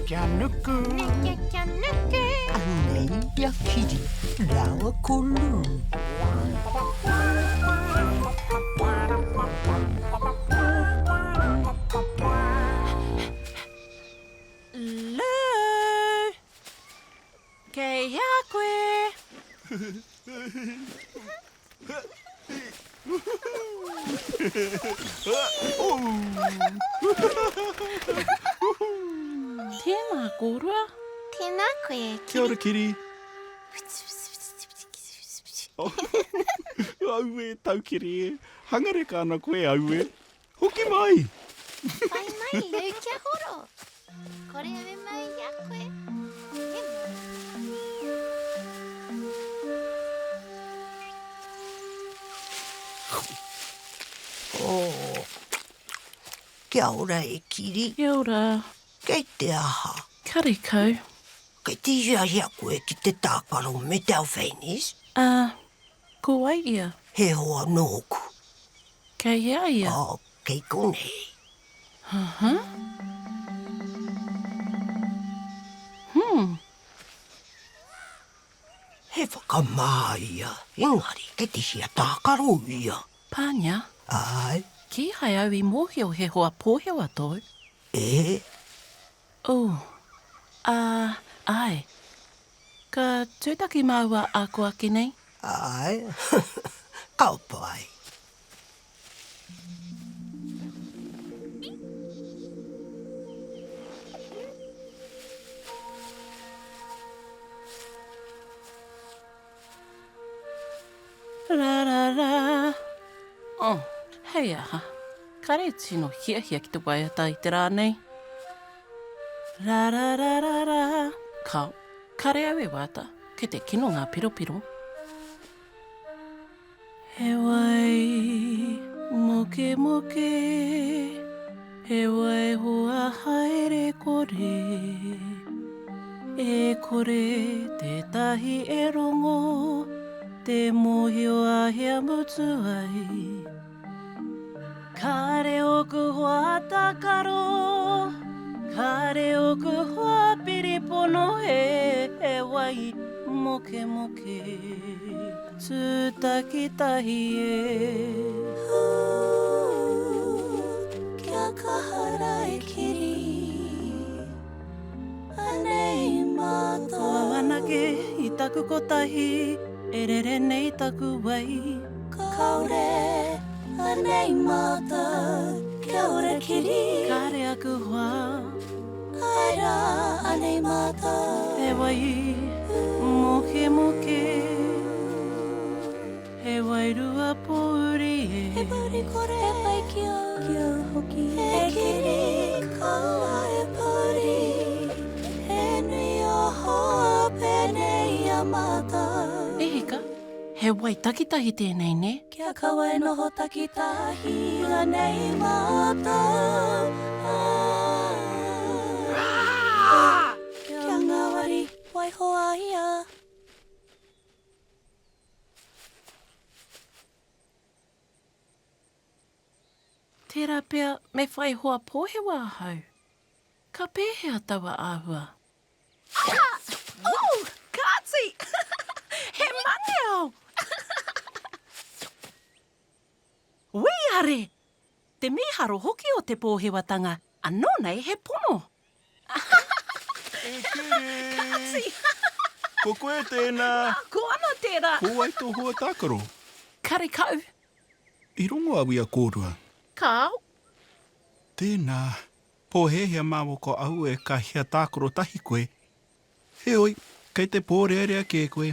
kia nuku. Kia nuku. Anei ia kiri, rawa ko Lou. Lou. Kei hea koe. Tēnā kōrua. Tēnā koe, Kia ora, Kiri. Aue, tau Kiri e. Hangareka ana koe, aue. Hoki mai. Pai mai, au kia horo. Kore ave mai ia koe. He mai. Oh. Kia ora e Kiri. Kia ora. Kei te aha. Kariko. Kei te hia koe ki te tākaro me te awhainis. Ko ai ia. He hoa nōku. Kei hea ia. Oh, kei konei. He whakamā ia. Engari, kei te hia tākaro ia. Pānia. Ai, Ki hai au I mōhio he hoa pōhio atoi. e, Ai. Ka tūtaki māua a kua ki nei? ai. Kau pai. Rarara. Hei aha. Kare tino hia ki te waiata I te rānei. Rarararara. Kau, kare au e wata, ke te kino ngā piropiro. He wai, moke moke, he wai hoa haere kore. E kore te tahi e rongo, te mōhio a hea mutu ai. Kare oku hoa takaro, kare oku hoa piripono he wai moke moke, tūtaki tahi e. Kia kahara e Kiri. Anei mātou. Toa anake I taku kotahi, e rere nei taku wai. Kaore, anei mātou. Kia ora Kiri. Kare aku hoa, Aira, anei mātou. he wai moke moke, he wai rua pōuri e. He pari kore e pai kia hoki. He Kiri, kaua e pari. He nui o hoa pēnei a mātou. E hika, he wai takitahi tēnei ne. Kia kaua e noho takitahi anei mātou. Kia ngāwari, wai hoa ia. Tērā pea me whai hoa pōhewa ahau. Ka pēhea tawa āhua. Kāti! He mane au! Wiare! Te miharo hoki o te pōhewatanga, anō nei he pono. E Kiri. Ko koe tēnā. Ko ana tērā. Ko ai tō hoa tākaro. Kare kau. I rongo au ia kōrua. Kau. Tēnā. Pōhehea māmo ko au e ka hia tākaro tahi koe. He oi, kei te pōrearea ke koe.